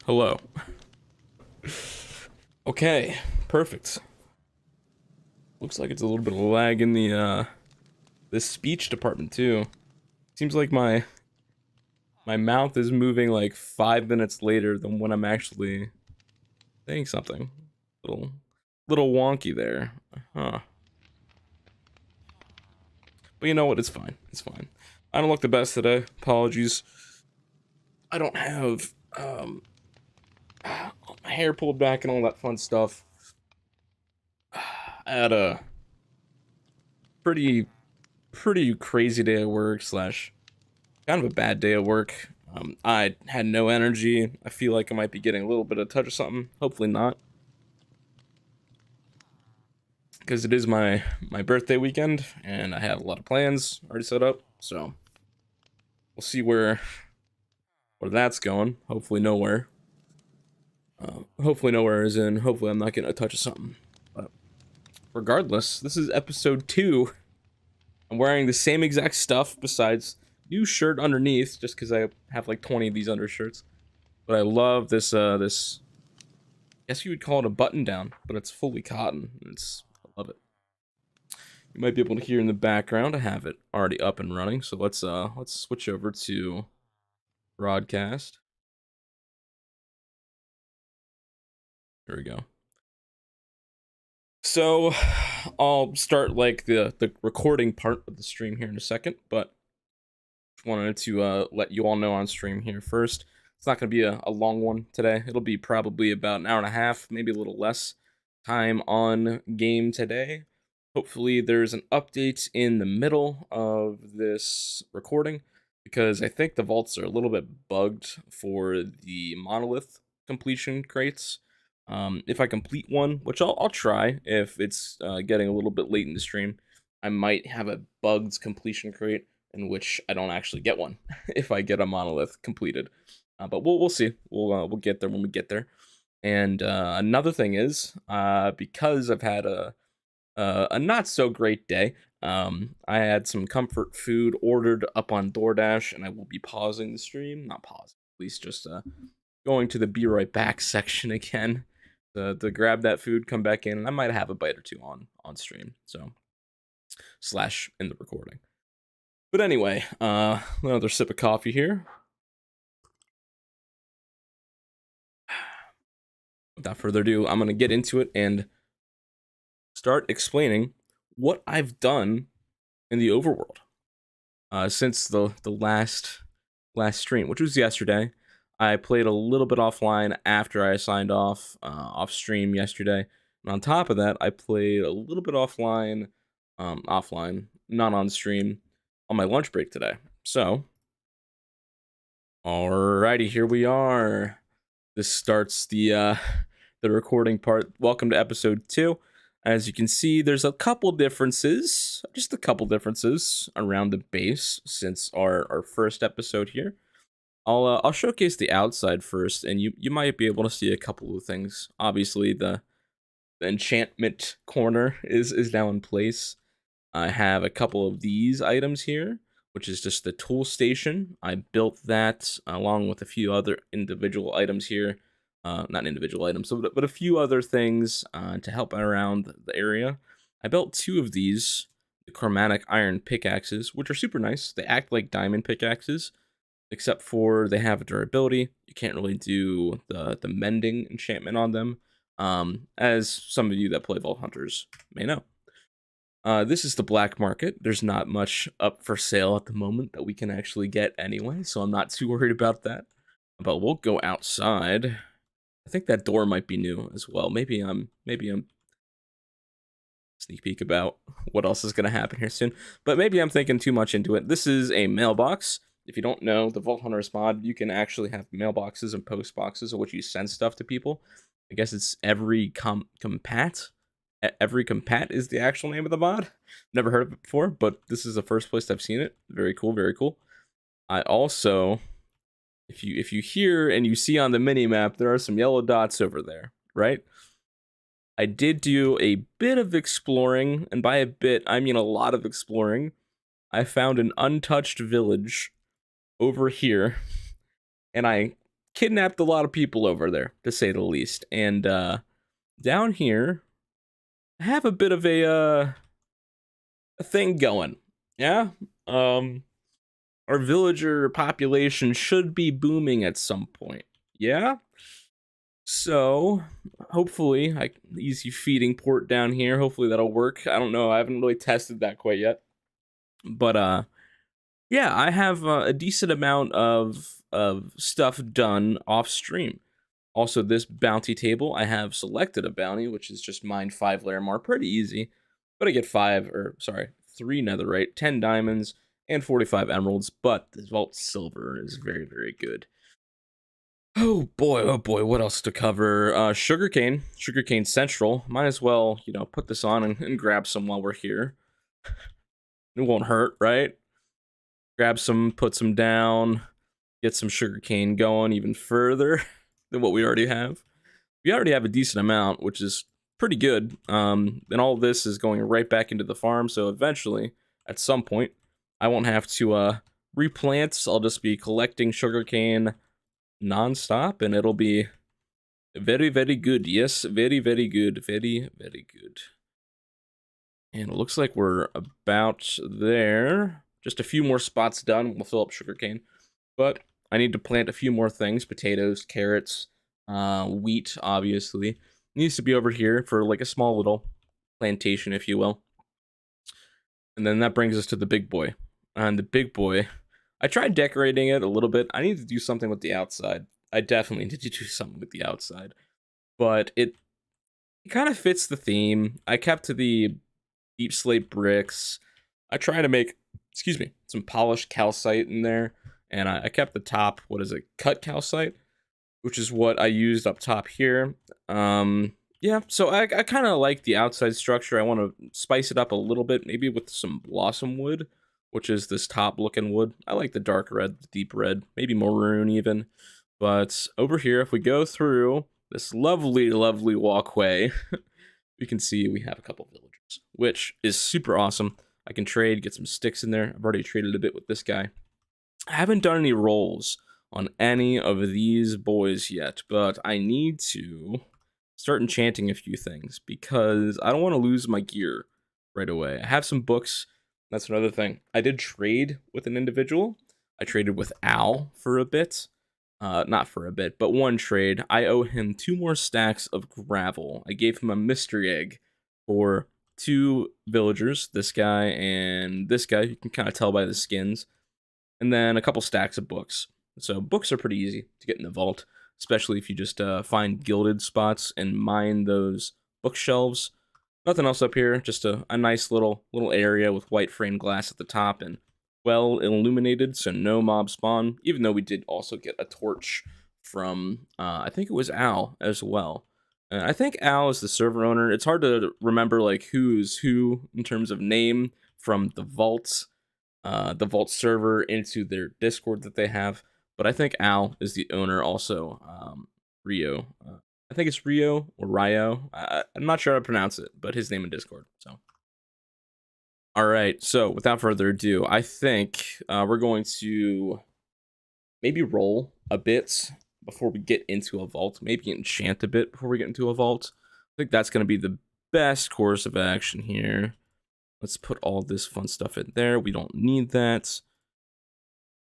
Hello. Okay, perfect. Looks like it's a little bit of lag in the speech department too. Seems like my mouth is moving like 5 minutes later than when I'm actually saying something. Little wonky there. Huh. But you know what? It's fine. It's fine. I don't look the best today. Apologies. I don't have my hair pulled back and all that fun stuff. I had a pretty pretty crazy day at work slash kind of a bad day at work. I had no energy. I feel like I might be getting a little bit of touch of something. Hopefully not, because it is my birthday weekend and I have a lot of plans already set up. So we'll see where that's going. Hopefully nowhere. Hopefully nowhere is in. Hopefully I'm not getting a touch of something. But regardless, this is episode 2. I'm wearing the same exact stuff besides new shirt underneath, just because I have like 20 of these undershirts. But I love this, this, I guess you would call it a button down, but it's fully cotton. I love it. You might be able to hear in the background, I have it already up and running. So let's switch over to broadcast. Here we go. So I'll start like the recording part of the stream here in a second, but just wanted to let you all know on stream here first. It's not going to be a long one today. It'll be probably about an hour and a half, maybe a little less time on game today. Hopefully there's an update in the middle of this recording, because I think the vaults are a little bit bugged for the monolith completion crates. If I complete one, which I'll try if it's getting a little bit late in the stream, I might have a bugged completion crate in which I don't actually get one if I get a monolith completed. But we'll see. We'll get there when we get there. And another thing is, because I've had a not so great day, I had some comfort food ordered up on DoorDash, and I will be pausing the stream. Not pausing, at least just going to the be right back section again to grab that food, come back in, and I might have a bite or two on stream. So slash in the recording. But anyway, another sip of coffee here. Without further ado, I'm gonna get into it and start explaining what I've done in the overworld since the last stream, which was yesterday. I played a little bit offline after I signed off stream yesterday, and on top of that, I played a little bit offline, not on stream, on my lunch break today. So, alrighty, here we are. This starts the recording part. Welcome to episode 2. As you can see, there's a couple differences, just a couple differences around the base since our first episode here. I'll showcase the outside first, and you might be able to see a couple of things. Obviously, the enchantment corner is now in place. I have a couple of these items here, which is just the tool station. I built that along with a few other individual items here. Not individual items, but a few other things to help around the area. I built 2 of these, the chromatic iron pickaxes, which are super nice. They act like diamond pickaxes, except for they have a durability. You can't really do the mending enchantment on them, as some of you that play Vault Hunters may know. This is the black market. There's not much up for sale at the moment that we can actually get anyway, so I'm not too worried about that. But we'll go outside. I think that door might be new as well. Maybe I'm sneak peek about what else is going to happen here soon. But maybe I'm thinking too much into it. This is a mailbox. If you don't know, the Vault Hunters mod, you can actually have mailboxes and post boxes in which you send stuff to people. I guess it's every compat. Every compat is the actual name of the mod. Never heard of it before, but this is the first place I've seen it. Very cool, very cool. I also, if you hear and you see on the mini map, there are some yellow dots over there, right? I did do a bit of exploring, and by a bit, I mean a lot of exploring. I found an untouched village over here, and I kidnapped a lot of people over there, to say the least. And down here, I have a bit of a thing going. Yeah. Our villager population should be booming at some point. Yeah. So hopefully, easy feeding port down here. Hopefully that'll work. I don't know. I haven't really tested that quite yet. But yeah, I have a decent amount of stuff done off stream. Also, this bounty table, I have selected a bounty, which is just mine 5 Larimar, pretty easy. But I get 3 netherite, 10 diamonds, and 45 emeralds. But this vault silver is very, very good. Oh boy, what else to cover? Sugarcane Central. Might as well, put this on and grab some while we're here. It won't hurt, right? Grab some, put some down, get some sugarcane going even further than what we already have. We already have a decent amount, which is pretty good. And all this is going right back into the farm, so eventually, at some point, I won't have to replant. I'll just be collecting sugarcane non-stop, and it'll be very, very good. Yes, very, very good. Very, very good. And it looks like we're about there. Just a few more spots done. We'll fill up sugarcane. But I need to plant a few more things. Potatoes, carrots, wheat, obviously. It needs to be over here for like a small little plantation, if you will. And then that brings us to the big boy. And the big boy, I tried decorating it a little bit. I need to do something with the outside. I definitely need to do something with the outside. But it kind of fits the theme. I kept to the deep slate bricks. I try to make, some polished calcite in there. And I kept the top, cut calcite, which is what I used up top here. Yeah, so I kind of like the outside structure. I want to spice it up a little bit, maybe with some blossom wood, which is this top looking wood. I like the dark red, the deep red, maybe maroon even. But over here, if we go through this lovely, lovely walkway, we can see we have a couple villagers, which is super awesome. I can trade, get some sticks in there. I've already traded a bit with this guy. I haven't done any rolls on any of these boys yet, but I need to start enchanting a few things because I don't want to lose my gear right away. I have some books. That's another thing. I did trade with an individual. I traded with Al for a bit. Not for a bit, but one trade. I owe him 2 more stacks of gravel. I gave him a mystery egg for 2 villagers, this guy and this guy. You can kind of tell by the skins. And then a couple stacks of books. So books are pretty easy to get in the vault, especially if you just find gilded spots and mine those bookshelves. Nothing else up here, just a nice little area with white framed glass at the top and well illuminated, so no mob spawn, even though we did also get a torch from, I think it was Al as well. I think Al is the server owner. It's hard to remember like who's who in terms of name from the vaults server into their Discord that they have. But I think Al is the owner also. Rio. I think it's Rio or Rio. I'm not sure how to pronounce it, but his name in Discord. So, all right. So without further ado, I think we're going to maybe roll a bit before we get into a vault. Maybe enchant a bit before we get into a vault. I think that's going to be the best course of action here. Let's put all this fun stuff in there. We don't need that.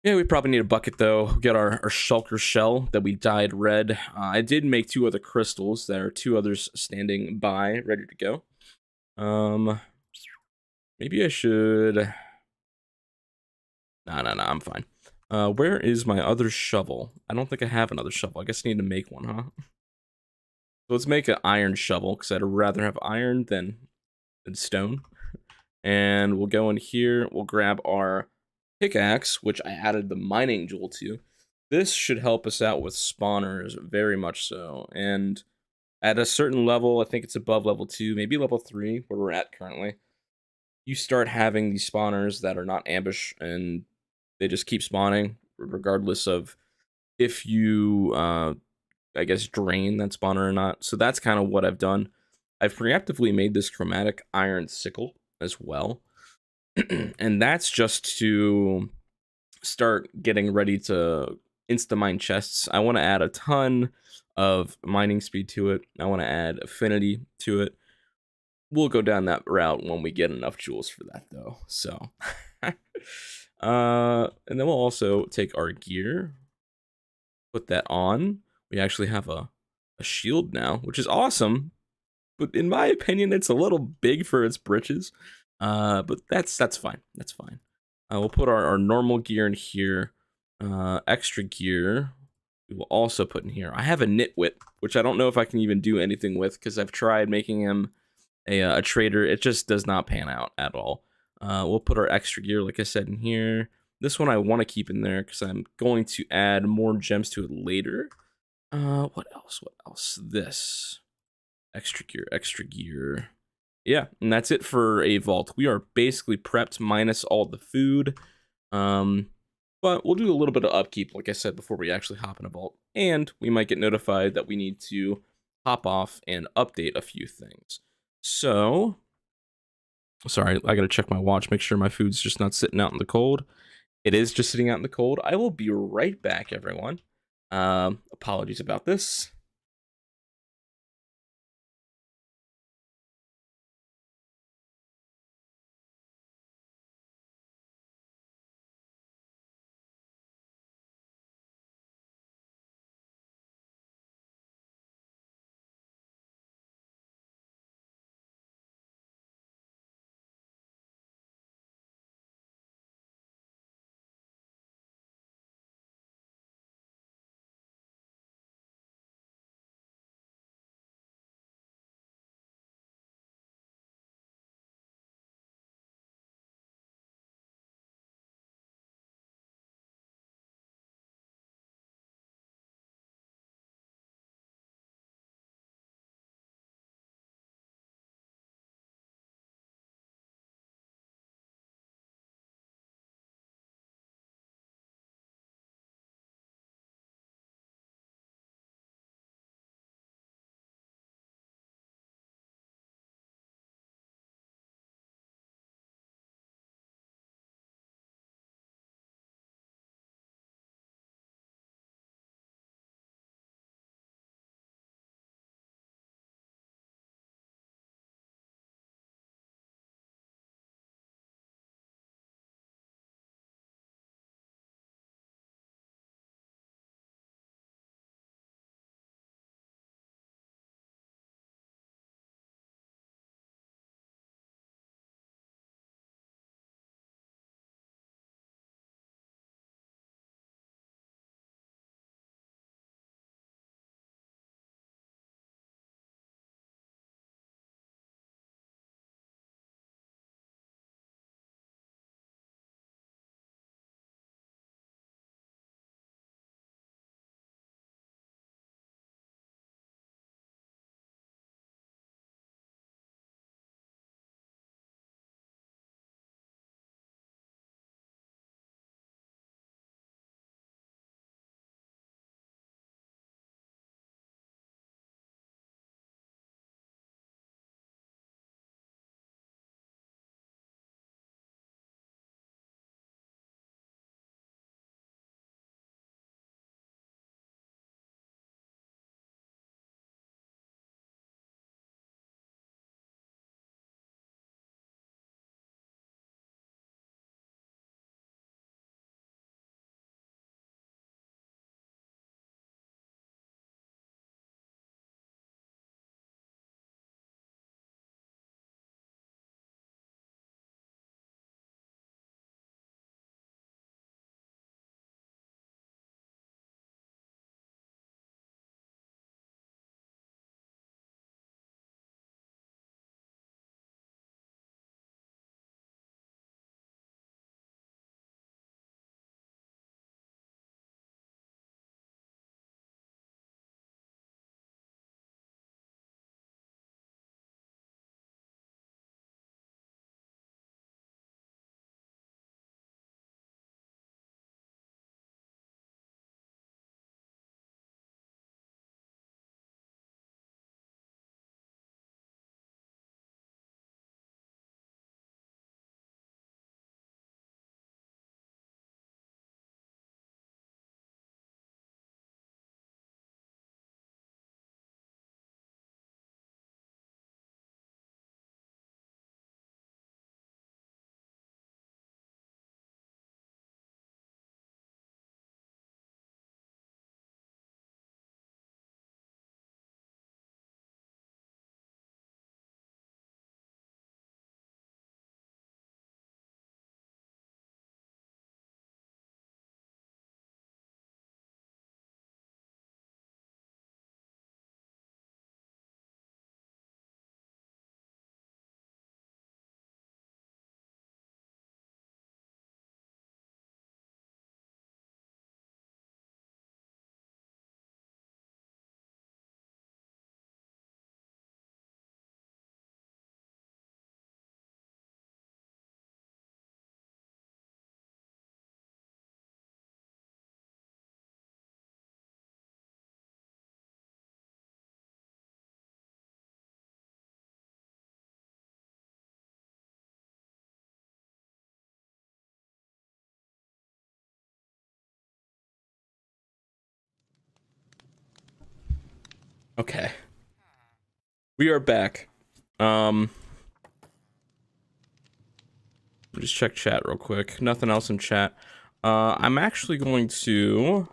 Yeah, we probably need a bucket, though. We got our shulker shell that we dyed red. I did make 2 other crystals. There are 2 others standing by, ready to go. Maybe I should... Nah, I'm fine. Where is my other shovel? I don't think I have another shovel. I guess I need to make one, huh? So let's make an iron shovel, because I'd rather have iron than stone. And we'll go in here. We'll grab our pickaxe, which I added the mining jewel to. This should help us out with spawners, very much so. And at a certain level, I think it's above level 2, maybe level 3, where we're at currently, you start having these spawners that are not ambush, and they just keep spawning, regardless of if you, I guess, drain that spawner or not. So that's kind of what I've done. I've preemptively made this chromatic iron sickle as well. And that's just to start getting ready to insta-mine chests. I want to add a ton of mining speed to it. I want to add affinity to it. We'll go down that route when we get enough jewels for that, though. So, and then we'll also take our gear, put that on. We actually have a shield now, which is awesome. But in my opinion, it's a little big for its britches. But that's fine. That's fine. We'll put our normal gear in here. Extra gear we will also put in here. I have a nitwit, which I don't know if I can even do anything with because I've tried making him a trader. It just does not pan out at all. We'll put our extra gear, like I said, in here. This one I want to keep in there because I'm going to add more gems to it later. What else? What else? This. Extra gear, extra gear. Yeah, and that's it for a vault. We are basically prepped minus all the food. But we'll do a little bit of upkeep, like I said, before we actually hop in a vault. And we might get notified that we need to hop off and update a few things. So, sorry, I gotta check my watch, make sure my food's just not sitting out in the cold. It is just sitting out in the cold. I will be right back, everyone. Apologies about this. Okay. We are back. Just check chat real quick. Nothing else in chat. I'm actually going to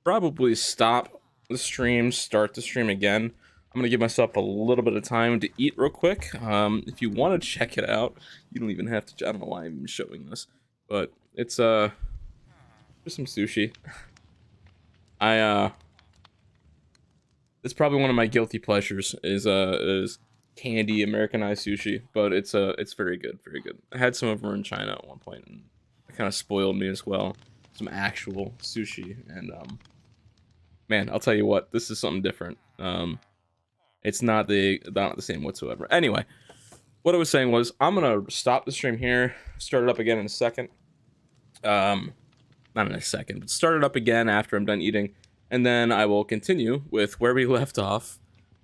probably stop the stream, start the stream again. I'm gonna give myself a little bit of time to eat real quick. If you want to check it out, you don't even have to. I don't know why I'm even showing this, but it's just some sushi. It's probably one of my guilty pleasures is candy Americanized sushi, but it's very good, very good. I had some over in China at one point, and it kind of spoiled me as well. Some actual sushi, and man, I'll tell you what, this is something different. It's not the same whatsoever. Anyway, what I was saying was I'm gonna stop the stream here, start it up again in a second. Not in a second, but start it up again after I'm done eating. And then I will continue with where we left off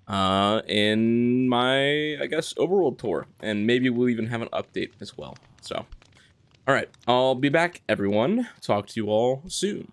in my, I guess, overworld tour. And maybe we'll even have an update as well. So, all right, I'll be back, everyone. Talk to you all soon.